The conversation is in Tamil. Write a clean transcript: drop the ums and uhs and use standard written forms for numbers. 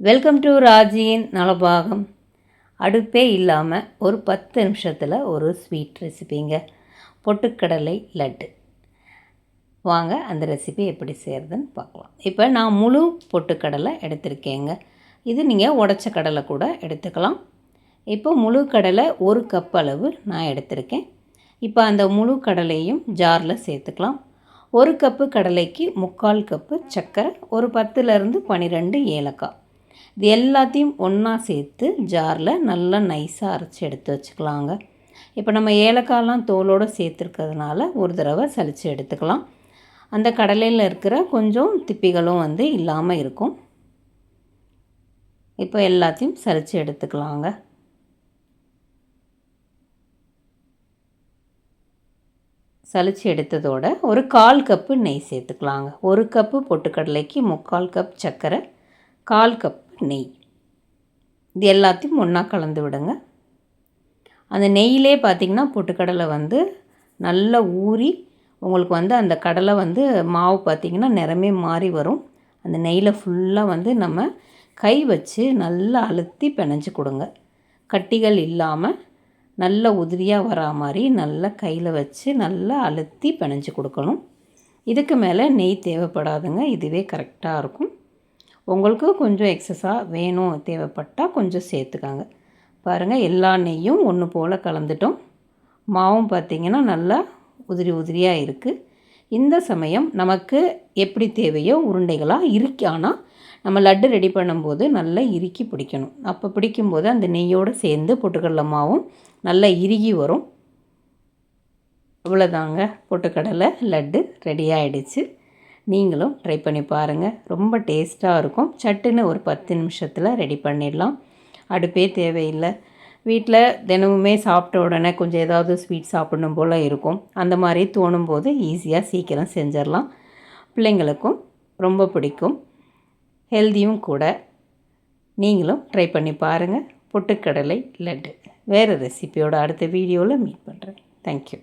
Welcome to ராஜியின் Nalabagam. அடுப்பே இல்லாமல் ஒரு 10 நிமிஷத்தில் ஒரு ஸ்வீட் ரெசிபிங்க, பொட்டுக்கடலை லட்டு. வாங்க அந்த ரெசிபி எப்படி செய்கிறதுன்னு பார்க்கலாம். இப்போ நான் முழு பொட்டுக்கடலை எடுத்திருக்கேங்க. இது நீங்கள் உடச்ச கடலை கூட எடுத்துக்கலாம். இப்போ முழு கடலை 1 கப் அளவு நான் எடுத்திருக்கேன். இப்போ அந்த முழு கடலையும் ஜாரில் சேர்த்துக்கலாம். 1 கப்பு கடலைக்கு 3/4 கப்பு சர்க்கரை, ஒரு 10லேருந்து 12 ஏலக்காய். இது எல்லாத்தையும் ஒன்றா சேர்த்து ஜாரில் நல்லா நைஸாக அரைச்சி எடுத்து வச்சுக்கலாங்க. இப்போ நம்ம ஏலக்காயெலாம் தோலோடு சேர்த்துருக்கிறதுனால ஒரு தடவை சலித்து எடுத்துக்கலாம். அந்த கடலையில் இருக்கிற கொஞ்சம் திப்பிகளும் இல்லாமல் இருக்கும். இப்போ எல்லாத்தையும் சலித்து எடுத்துக்கலாங்க. சலித்து எடுத்ததோட ஒரு 1/4 கப்பு நெய் சேர்த்துக்கலாங்க. 1 கப்பு பொட்டுக்கடலைக்கு 3/4 கப் சர்க்கரை, 1/4 கப் நெய். இது எல்லாத்தையும் ஒன்றா கலந்து விடுங்க. அந்த நெய்யிலே பார்த்திங்கன்னா பொட்டுக்கடலை நல்லா ஊறி உங்களுக்கு அந்த கடலை மாவு பார்த்திங்கன்னா நிறமே மாறி வரும். அந்த நெய்யில் ஃபுல்லாக நம்ம கை வச்சு நல்லா அழுத்தி பிணைஞ்சு கொடுங்க. கட்டிகள் இல்லாமல் நல்ல உதிரியாக வரா மாதிரி நல்லா கையில் வச்சு நல்லா அழுத்தி பிணைஞ்சு கொடுக்கணும். இதுக்கு மேலே நெய் தேவைப்படாதுங்க. இதுவே கரெக்டாக இருக்கும். உங்களுக்கு கொஞ்சம் எக்ஸஸாக வேணும் தேவைப்பட்டால் கொஞ்சம் சேர்த்துக்காங்க. பாருங்கள், எல்லா நெய்யும் ஒன்று போல் கலந்துட்டோம். மாவும் பார்த்திங்கன்னா நல்லா உதிரி உதிரியாக இருக்குது. இந்த சமயம் நமக்கு எப்படி தேவையோ உருண்டைகளாக இறுக்கி, ஆனால் நம்ம லட்டு ரெடி பண்ணும்போது நல்லா இறுக்கி பிடிக்கணும். அப்போ பிடிக்கும்போது அந்த நெய்யோடு சேர்ந்து பொட்டுக்கடலை மாவும் நல்லா இறுகி வரும். இவ்வளோதாங்க, பொட்டுக்கடலை லட்டு ரெடி ஆகிடுச்சு. நீங்களும் ட்ரை பண்ணி பாருங்கள். ரொம்ப டேஸ்ட்டாக இருக்கும். சட்டுன்னு ஒரு 10 நிமிஷத்தில் ரெடி பண்ணிடலாம். அடுப்பே தேவையில்லை. வீட்டில் தினமுமே சாப்பிட்ட உடனே கொஞ்சம் ஏதாவது ஸ்வீட் சாப்பிடணும் போல் இருக்கும். அந்த மாதிரி தோணும்போது ஈஸியாக சீக்கிரம் செஞ்சிடலாம். பிள்ளைங்களுக்கும் ரொம்ப பிடிக்கும், ஹெல்த்தியும் கூட. நீங்களும் ட்ரை பண்ணி பாருங்கள். பொட்டுக்கடலை லட்டு வேறு ரெசிபியோட அடுத்த வீடியோவில் மீட் பண்ணுறேன். தேங்க்யூ.